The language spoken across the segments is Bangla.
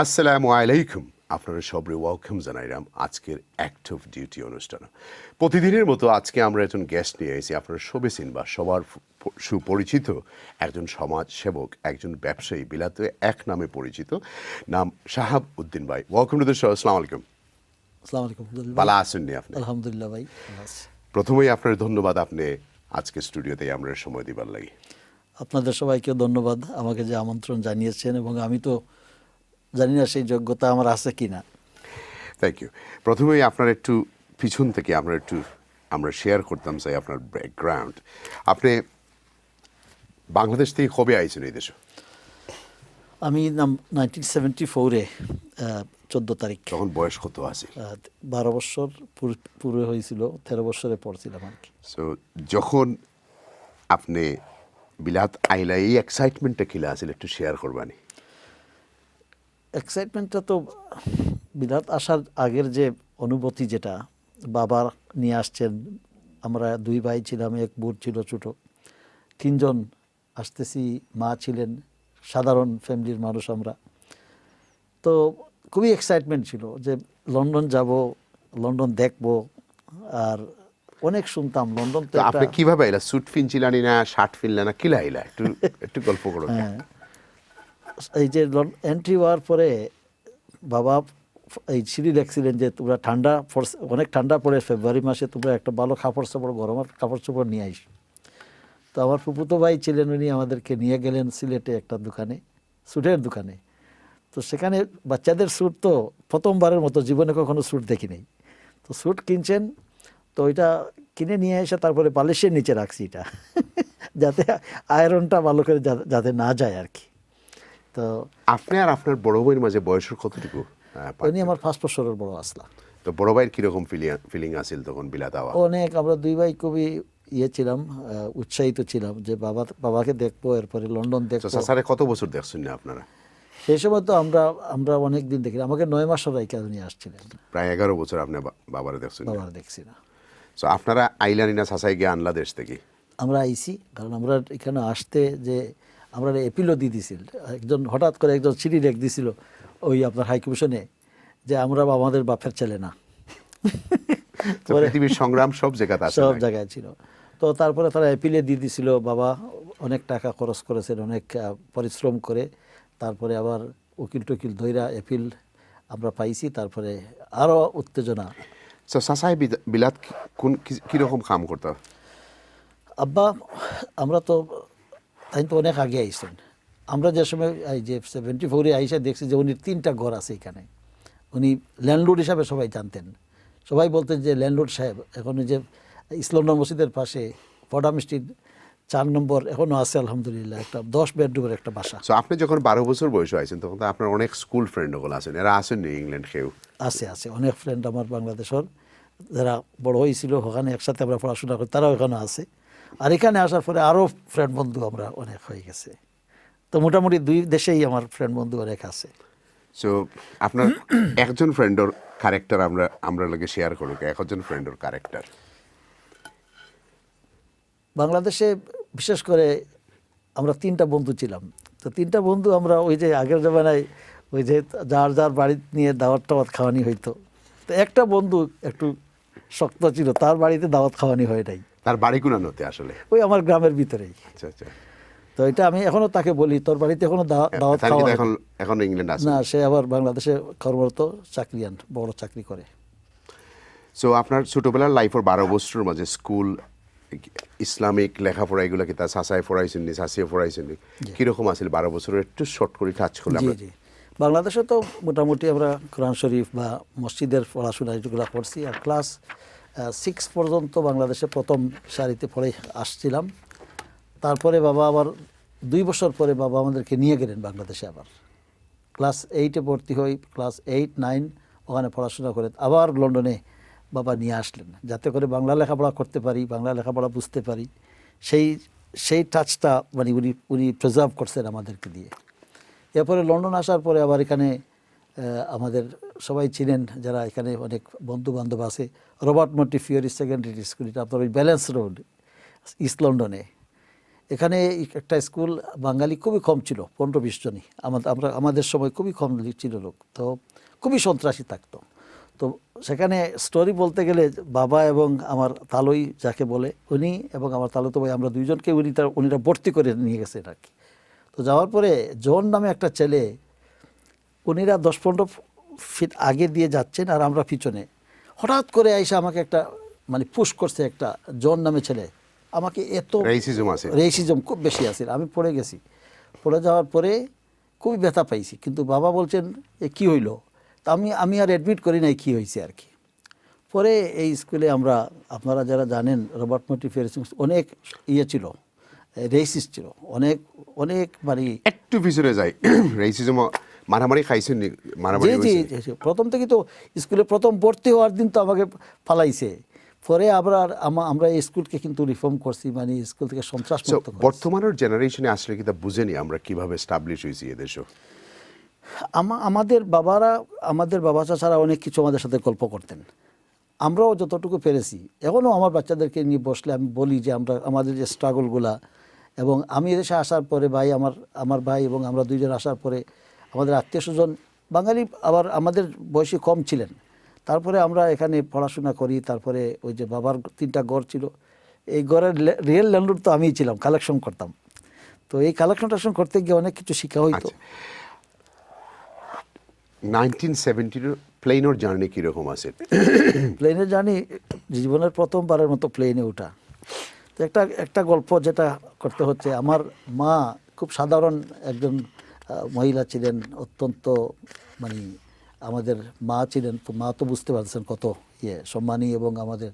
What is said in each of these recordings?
আসসালামু আলাইকুম। আপনারা সবাই ওয়েলকাম জানাইলাম আজকের অ্যাক্ট অফ ডিউটি অনুষ্ঠানে। প্রতিদিনের মতো আজকে আমরা একজন গেস্ট নিয়ে এসেছি, আপনারা সবে চিনবা, সবার সুপরিচিত একজন সমাজ সেবক, একজন ব্যবসায়ী, বিলাতে এক নামে পরিচিত, নাম শাহাব উদ্দিন ভাই। Welcome to the show. আসসালামু আলাইকুম। আসসালামু আলাইকুম। ভালো আছেননি আপনি? আলহামদুলিল্লাহ ভাই, ভালো আছি। প্রথমেই আপনার ধন্যবাদ, আপনি আজকে স্টুডিওতে আমরা সময় দিবার লাগি। আপনাদের সবাইকে ধন্যবাদ আমাকে যে আমন্ত্রণ জানিয়েছেন, এবং আমি তো জানি না সেই যোগ্যতা আমার আছে কি না। Thank you. প্রথমেই আপনার একটু পিছন থেকে আমরা শেয়ার করতাম চাই আপনার ব্যাকগ্রাউন্ড। আপনি বাংলাদেশ থেকে কবে আইছেন এই দেশে? আমি 1974-এ 14 তারিখ। তখন বয়স কত আছে? 12 বছর পুরো হয়েছিল, 13 বছরে পড়ছিলাম আর কি। সো যখন আপনি বিলাত আইলা এই এক্সাইটমেন্টটা খিলা আছিল, একটু শেয়ার করবানি। এক্সাইটমেন্টটা তো বিরাট আসার আগের যে অনুভূতি, যেটা বাবা নিয়ে আসছেন, আমরা 2 ভাই ছিলাম, এক বোন ছিল ছোট, 3 জন আসতেছি, মা ছিলেন, সাধারণ ফ্যামিলির মানুষ আমরা। তো খুবই এক্সাইটমেন্ট ছিল যে লন্ডন যাব, লন্ডন দেখব, আর অনেক শুনতাম লন্ডন তো তো আপনি কিভাবে আইলা? স্যুট ফিনছিলানি না শার্ট ফিনলা না কিলা আইলা? একটু একটু গল্প করো। হ্যাঁ, এই যে এন্ট্রি হওয়ার পরে বাবা এই সিঁড়ি লেখছিলেন যে তোমরা ঠান্ডা পড়ছে, অনেক ঠান্ডা পড়ে, ফেব্রুয়ারি মাসে তোমরা একটা ভালো কাপড় চোপড়, গরমের কাপড় চোপড় নিয়ে আইস। তো আমার ফুপুতো ভাই ছিলেন, উনি আমাদেরকে নিয়ে গেলেন সিলেটে একটা দোকানে, স্যুটের দোকানে। তো সেখানে বাচ্চাদের স্যুট তো প্রথমবারের মতো, জীবনে কখনো স্যুট দেখি নেই। তো স্যুট কিনছেন, তো ওইটা কিনে নিয়ে এসে তারপরে বালিশের নিচে রাখছি এটা যাতে আয়রনটা ভালো করে যাতে না যায় আর কি। তো আপনি আর আপনার বড় ভাইয়ের মাঝে বয়সের কতটুকু? উনি আমার 5 বছরের বড় আসলা। তো বড় ভাইয়ের কিরকম ফিলিং আছিল তখন বিলাত আওয়া? অনেক, আমরা 2 ভাই খুবই ছিলাম, উৎসাহিত ছিলাম যে বাবাকে দেখবো, এরপরে লন্ডন দেখবো। সাসারে কত বছর দেখছেন না আপনারা? সেই সময় তো আমরা অনেক দিন দেখি, আমাকে 9 মাস রাইকা উনি আসছিলেন। প্রায় 11 বছর আপনি বাবারে দেখছেন। বাবার দেখছি না। সো আপনারা আইলানি না সাসাই গিয়ে আনলা দেশ থেকে? আমরা আইছি, কারণ আমরা এখানে আসতে যে আমরা এপিলও দিয়ে দিছিল, একজন হঠাৎ করে একজন চিঠি লেখ দিছিল ওই আপনার হাই কমিশনে, যে আমরা আমাদের বাপের ছেলে না। তো পৃথিবীর সংগ্রাম সব জায়গাতে আছে, সব জায়গায় ছিল। তো তারপরে তারা এপিলে দিয়ে দিছিল, বাবা অনেক টাকা খরচ করেছেন, অনেক পরিশ্রম করে, তারপরে আবার উকিল টকিল ধইরা এপিল আমরা পাইছি, তারপরে আরও উত্তেজনা। সো সাসাই বিলাত কোন কিরকম কাম করতো? আব্বা, আমরা তো তাই তো অনেক আগে আইসেন। আমরা যে সময় এই যে 74-এ আইসা দেখছি যে উনি 3টা ঘর আছে এখানে। উনি ল্যান্ডলর্ড হিসাবে সবাই জানতেন, সবাই বলতেন যে ল্যান্ডলর্ড সাহেব। এখন যে ইস্ট লন্ডন মসজিদের পাশে ফডাম স্ট্রিট 4 নম্বর এখনও আছে আলহামদুলিল্লাহ, একটা 10 বেডরুমের একটা বাসা। সো আপনি যখন 12 বছর বয়স আছেন তখন তো আপনার অনেক স্কুল ফ্রেন্ড ওগুলো আছেন, এরা আসেন নি ইংল্যান্ড কেউ? আছে অনেক ফ্রেন্ড আমার বাংলাদেশের, যারা বড় হয়েছিল ওখানে একসাথে আমরা পড়াশোনা করি, তারাও এখানে আছে। আর এখানে আসার পরে আরও ফ্রেন্ড বন্ধু আমরা অনেক হয়ে গেছে। তো মোটামুটি 2 দেশেই আমার ফ্রেন্ড বন্ধু অনেক আছে। সো আপনার একজন ফ্রেন্ডর ক্যারেক্টার আমরা লাগে শেয়ার করুক, একজন ফ্রেন্ডর ক্যারেক্টার। বাংলাদেশে বিশেষ করে আমরা 3টা বন্ধু ছিলাম। তো 3টা বন্ধু আমরা ওই যে আগের জমানায় ওই যে যার বাড়ি নিয়ে দাওয়াত টাওয়াত খাওয়ানি হইতো। তো একটা বন্ধু একটু শক্ত ছিল, তার বাড়িতে দাওয়াত খাওয়ানি হয় নাই। তার বাড়ি কোনানোতে আসলে? ওই আমার গ্রামের ভিতরেই। আচ্ছা আচ্ছা। তো এটা আমি এখনো তাকে বলি, তোর বাড়িতে এখনো দাওয়াত খাওয়া এখন ইংল্যান্ড আছে না, সে আবার বাংলাদেশে কর্মরত, চাকরিয়ান, বড় চাকরি করে। সো আপনার ছোটবেলার লাইফের 12 বছরের মাঝে স্কুল, ইসলামিক লেখাপড়া এগুলো কি তার সাসায় পড়াইছেন নি, সাসিয়ে পড়াইছেন নি, কিরকম আছে 12 বছরের? একটু শর্ট করে টাচ করলাম। জি, বাংলাদেশে তো মোটামুটি আমরা কোরআন শরীফ বা মসজিদের পড়াশোনা এগুলো পড়ছি। আর ক্লাস 6 পর্যন্ত বাংলাদেশে প্রথম সারিতে পড়ে আসছিলাম। তারপরে বাবা আবার 2 বছর পরে বাবা আমাদেরকে নিয়ে গেলেন বাংলাদেশে, আবার ক্লাস 8-এ ভর্তি হই। ক্লাস 8, 9 ওখানে পড়াশোনা করে আবার লন্ডনে বাবা নিয়ে আসলেন, যাতে করে বাংলা লেখাপড়া করতে পারি, বাংলা লেখাপড়া বুঝতে পারি। সেই টাচটা মানে উনি প্রিজার্ভ করছেন আমাদেরকে দিয়ে। এরপরে লন্ডন আসার পরে আবার এখানে আমাদের সবাই ছিলেন, যারা এখানে অনেক বন্ধু বান্ধব আছে। রবার্ট মন্টিফিওরি সেকেন্ডারি স্কুল, এটা আপনার ওই ব্যালেন্স রোড, ইস্ট লন্ডনে। এখানে একটা স্কুল বাঙালি খুবই কম ছিল, 15-20 জনই। আমাদের সময় খুবই কম ছিল লোক, তো খুবই সন্ত্রাসী থাকতো। তো সেখানে স্টোরি বলতে গেলে বাবা এবং আমার তালই যাকে বলে উনি এবং আমার তালুতো ভাই, আমরা দুইজনকে উনিরা ভর্তি করে নিয়ে গেছেন আর কি। তো যাওয়ার পরে জন নামে একটা ছেলে, উনিরা 10-15 ফিট আগে দিয়ে যাচ্ছেন আর আমরা পিছনে, হঠাৎ করে আইসা আমাকে একটা মানে পুশ করছে একটা জন নামে ছেলে, আমাকে এত রেসিজম খুব বেশি আছে, আমি পড়ে গেছি। পড়ে যাওয়ার পরে খুবই ব্যথা পাইছি, কিন্তু বাবা বলছেন এ কী হইলো, তা আমি আর অ্যাডমিট করি নাই কী হয়েছে আর কি। পরে এই স্কুলে আমরা, আপনারা যারা জানেন, রবার্ট মর্টি ফেরিস অনেক ছিল, রেসিস্ট ছিল, অনেক অনেক মানে একটু পিছনে যাই, রেসিজম মারামারি খাইছেন নি? মারামারি জি জি, প্রথম থেকে তো স্কুলে প্রথম ভর্তি হওয়ার দিন তো আমাকে ফালাইছে। পরে আমরা এই স্কুলকে কিন্তু রিফর্ম করছি, মানে স্কুল থেকে সন্ত্রাস মুক্ত করছি। বর্তমানের জেনারেশনে আসলে কি তা বুঝেনি আমরা কিভাবে এস্টাবলিশ হয়েছি এদেশে? আমাদের বাবা চাচারা অনেক কিছু আমাদের সাথে গল্প করতেন, আমরাও যতটুকু পেরেছি। এখনও আমার বাচ্চাদেরকে নিয়ে বসলে আমি বলি যে আমাদের যে স্ট্রাগলগুলা, এবং আমি এদেশে আসার পরে আমার ভাই এবং আমরা দুইজন আসার পরে আমাদের আত্মীয় স্বজন বাঙালি আবার আমাদের বয়সী কম ছিলেন। তারপরে আমরা এখানে পড়াশোনা করি। তারপরে ওই যে বাবার 3টা ঘর ছিল, এই ঘরের রিয়েল ল্যান্ডলর্ড তো আমিই ছিলাম, কালেকশন করতাম। তো এই কালেকশন করতে গিয়ে অনেক কিছু শেখা হইতো। 1970 প্লেনের জার্নি কীরকম আছে? প্লেনের জার্নি জীবনের প্রথমবারের মতো প্লেনে ওঠা। তো একটা গল্প যেটা করতে হচ্ছে, আমার মা খুব সাধারণ একজন মহিলা ছিলেন, অত্যন্ত মানে আমাদের মা ছিলেন। তো মা তো বুঝতে পারছেন কত সম্মানী এবং আমাদের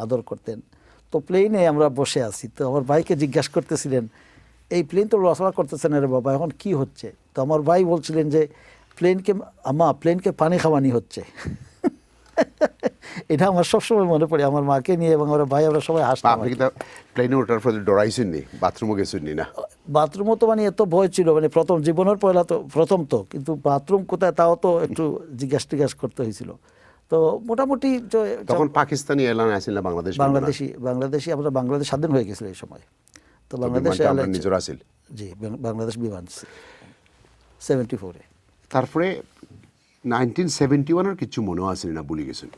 আদর করতেন। তো প্লেনে আমরা বসে আছি, তো আমার ভাইকে জিজ্ঞাসা করতেছিলেন, এই প্লেন তো লড়াচড়া করতেছে না রে বাবা, এখন কি হচ্ছে? তো আমার ভাই বলছিলেন যে প্লেনকে পানি খাওয়ানি হচ্ছে। এটা আমার সবসময় মনে পড়ে, আমার মাকে নিয়ে এবং আমার ভাই, আমরা সবাই হাসতাম। আপনি কি প্লেনে ওঠার পরে ডরাইছেন নি? বাথরুমও গেছেন নি? না, বাথরুমও তো মানে এত ভয় ছিল, মানে জীবনের প্রথম তো, কিন্তু বাথরুম কোথায় তাও তো একটু জিজ্ঞাস করতে হয়েছিল। তো মোটামুটি তখন পাকিস্তানি এয়ারলাইন আসছিল না বাংলাদেশি আমরা বাংলাদেশ স্বাধীন হয়ে গেছিল এই সময়। তো বাংলাদেশ নিজের আসিল, জি, বাংলাদেশ বিমান 74-এ। তারপরে 1971 কিছু মনেও আসেনি না, ভুলে গেছেন?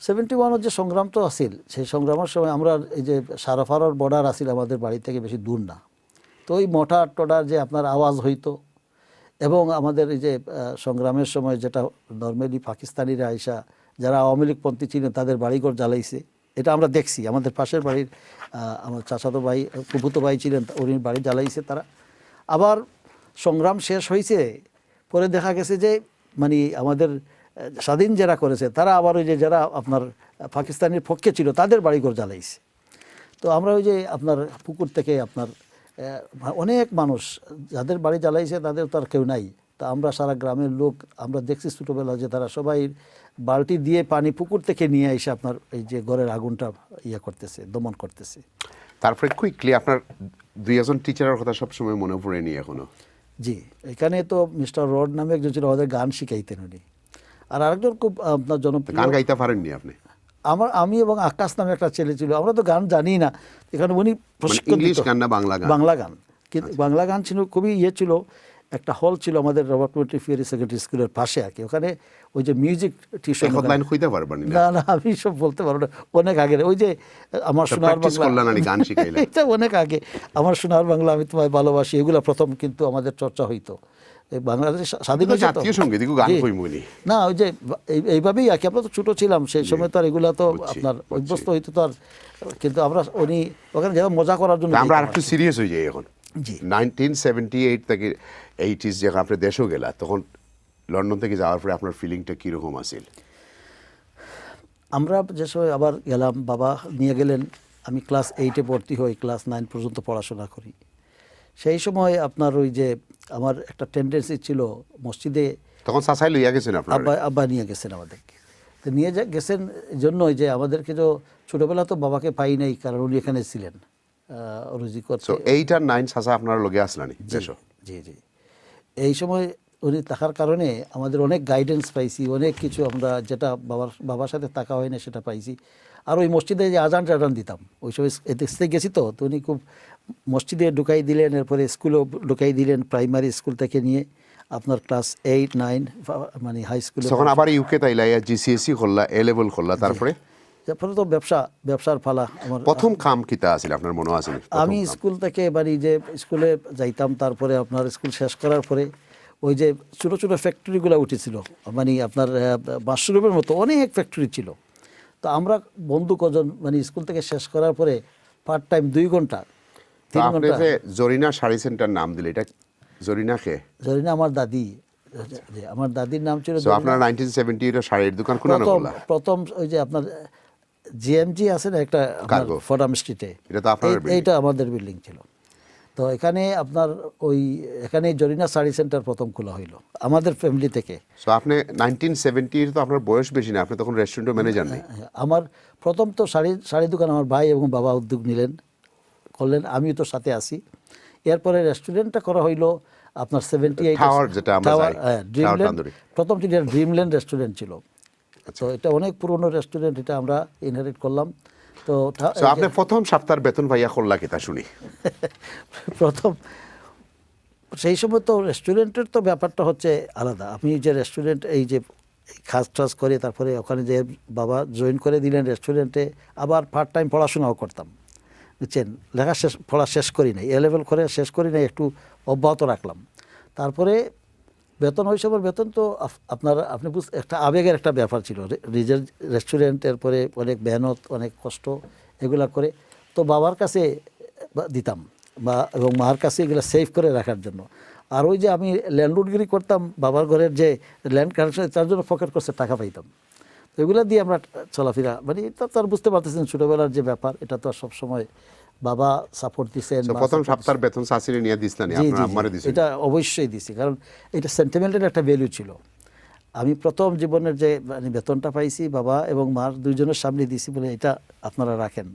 71 যে সংগ্রাম তো আসিল, সেই সংগ্রামের সময় আমরা এই যে সারাফারর বর্ডার আসিল আমাদের বাড়ি থেকে বেশি দূর না। তো ওই মোটার টোটার যে আপনার আওয়াজ হইতো, এবং আমাদের এই যে সংগ্রামের সময় যেটা নর্মালি পাকিস্তানিরা আইসা যারা আওয়ামী লীগপন্থী ছিলেন তাদের বাড়িঘর জ্বালাইছে, এটা আমরা দেখছি। আমাদের পাশের বাড়ির আমার চাচাতো ভাই, ফুফুতো ভাই ছিলেন, উনি বাড়ি জ্বালাইছে তারা। আবার সংগ্রাম শেষ হয়েছে, পরে দেখা গেছে যে মানে আমাদের স্বাধীন যারা করেছে তারা আবার ওই যে যারা আপনার পাকিস্তানের পক্ষে ছিল তাদের বাড়িঘর জ্বালাইছে। তো আমরা ওই যে আপনার পুকুর থেকে আপনার অনেক মানুষ যাদের বাড়ি জ্বালাইছে তাদের তো আর কেউ নাই। তা আমরা সারা গ্রামের লোক আমরা দেখছি ছোটোবেলা যে তারা সবাই বালতি দিয়ে পানি পুকুর থেকে নিয়ে এসে আপনার এই যে ঘরের আগুনটা করতেছে, দমন করতেছে। তারপরে কুইকলি আপনার 2 টিচারের কথা সবসময় মনে পড়েনি এখনো? জি, এখানে তো মিস্টার রড নামে একজন ছিল, আমাদের গান শিখাইতেন উনি। আর আরেকজন খুব আপনার জনপ্রিয়, গান গাইতে পারেননি আপনি? আমি এবং আকাশ নামে একটা ছেলে ছিল, আমরা তো গান জানি না। এখানে উনি ইংলিশ গান না বাংলা গান? বাংলা গান, কিন্তু বাংলা গান ছিল, খুবই ছিল। একটা হল ছিল আমাদের রবার্ট মর্টি ফেরি সেকেন্ডারি স্কুলের পাশে আর কি, ওখানে ওই যে মিউজিক টিউশন। না, আমি সব বলতে পারবো না, অনেক আগে। ওই যে আমার সোনার বাংলা গান শিখাইলেন, এটা অনেক আগে। আমার সোনার বাংলা, আমি তোমায় ভালোবাসি, এগুলো প্রথম কিন্তু আমাদের চর্চা হইতো। বাংলাদেশ স্বাধীন না, ওই যে এইভাবেই আর কি। আমরা তো ছোটো ছিলাম সেই সময়, তো আর এগুলো তো আপনার অভ্যস্ত হইতো তো আর। কিন্তু আমরা উনি ওখানে যেমন মজা করার জন্য। আমরা একটু সিরিয়াস হয়ে যাই এখন। জি, 1978 থেকে 80s যখন আপনি দেশেও গেলা, তখন লন্ডন থেকে যাওয়ার পরে আপনার ফিলিংটা কীরকম আছিল? আমরা যে সময় আবার গেলাম, বাবা নিয়ে গেলেন, আমি ক্লাস 8-এ ভর্তি হই, ক্লাস 9 পর্যন্ত পড়াশোনা করি। সেই সময় আপনার ওই যে আমার একটা টেন্ডেন্সি ছিল মসজিদে, তখন চাচাই লইয়া গেছেন আপনার? আব্বা নিয়ে গেছেন আমাদেরকে। তো নিয়ে গেছেন জন্যই যে আমাদেরকে তো ছোটোবেলা তো বাবাকে পাই নাই, কারণ উনি এখানে ছিলেন রুজি করতে। 8 আর 9 চাচা আপনার লগে আসলানি? জি জি। এই সময় উনি থাকার কারণে আমাদের অনেক গাইডেন্স পাইছি, অনেক কিছু আমরা যেটা বাবার সাথে থাকা হয় না সেটা পাইছি। আর ওই মসজিদে যে আজান টাজান দিতাম ওই সময় দেখতে গেছি, তো উনি খুব মসজিদে ঢুকাই দিলেন, এরপরে স্কুলেও ঢুকাই দিলেন, প্রাইমারি স্কুল থেকে নিয়ে আপনার ক্লাস 8, 9 মানে হাই স্কুলে। তখন আবার ইউকে তাইলা জিসিএসসি করলা, এ লেভেল করলা, তারপরে তারপরে তো ব্যবসার ফালা আমার। প্রথম কাম কিতা আছিল আপনার মনে আছে? আমি স্কুল থেকে মানে যে স্কুলে যাইতাম, তারপরে আপনার স্কুল শেষ করার পরে ওই যে ছোটো ছোটো ফ্যাক্টরিগুলো উঠেছিল, মানে আপনার মাশরুমের মতো অনেক ফ্যাক্টরি ছিল। তো আমরা বন্ধু কজন মানে স্কুল থেকে শেষ করার পরে পার্ট টাইম 2 ঘন্টা 3 আপনি ঘন্টা। যে জরিনা শাড়ি সেন্টার নাম দিলে, এটা জরিনা কে? জরিনা আমার দাদি, যে আমার দাদির নাম ছিল তো আপনার 1970 এর শাড়ির দোকান কোনানো প্রথম বলা? প্রথম ওই যে আপনার জিএমজি আছে না একটা Cargo। ফোরাম স্ট্রিটে, এটা তো আপনার building। এইটা আমাদের বিল্ডিং ছিল। তো এখানে আপনার এখানে জরিনা শাড়ি সেন্টার প্রথম খোলা হইলো আমাদের ফ্যামিলি থেকে। সো আপনি 1970 তো আপনার বয়স বেশি না, আপনি তখন রেস্টুরেন্টের ম্যানেজার নেই। আমার প্রথম তো শাড়ি দোকান আমার ভাই এবং বাবা উদ্যোগ করলেন, আমিও তো সাথে আসি। এরপরে রেস্টুরেন্টটা করা হইলো আপনার 78 Tower যেটা আমরা যাই, Tower তান্দুরি। প্রথম ছিল ড্রিমল্যান্ড রেস্টুরেন্ট ছিল। তো এটা অনেক পুরনো রেস্টুরেন্ট, এটা আমরা ইনহেরিট করলাম। তো সো আপনি প্রথম সপ্তাহের বেতন ভাইয়া করলা কিতা শুনি? প্রথম সেই সময় তো রেস্টুরেন্টের তো ব্যাপারটা হচ্ছে আলাদা। আমি যে রেস্টুরেন্ট এই যে কাজ টাজ করে তারপরে ওখানে যে বাবা জয়েন করে দিলেন রেস্টুরেন্টে, আবার পার্ট টাইম পড়াশোনাও করতাম, বুঝছেন। পড়া শেষ করি নাই, এ লেভেল করে শেষ করি নাই, একটু অব্যাহত রাখলাম। তারপরে বেতন ওই সময় বেতন তো আপনি একটা আবেগের একটা ব্যাপার ছিল। নিজের রেস্টুরেন্টের পরে অনেক মেহনত, অনেক কষ্ট এগুলা করে তো বাবার কাছে দিতাম এবং মার কাছে এগুলো সেভ করে রাখার জন্য। আর ওই যে আমি ল্যান্ডলর্ডগিরি করতাম, বাবার ঘরের যে ল্যান্ড কানেকশন, তার জন্য পকেট করছে টাকা পাইতাম। তো এগুলো দিয়ে আমরা চলাফেরা, মানে এটা তো আর বুঝতে পারতেছেন ছোটোবেলার যে ব্যাপার, এটা তো আর সবসময় বাবা সাপোর্ট দিচ্ছেন। প্রথম সপ্তাহের বেতন শাশুড়ি নিয়ে দিস না, আপনার আম্মারে দিছেন? এটা অবশ্যই দিছি, কারণ এটা সেন্টিমেন্টের একটা ভ্যালু ছিল। আমি প্রথম জীবনের যে মানে বেতনটা পাইছি বাবা এবং মার দুইজনের সামনে দিছি বলে এটা আপনারা রাখেন।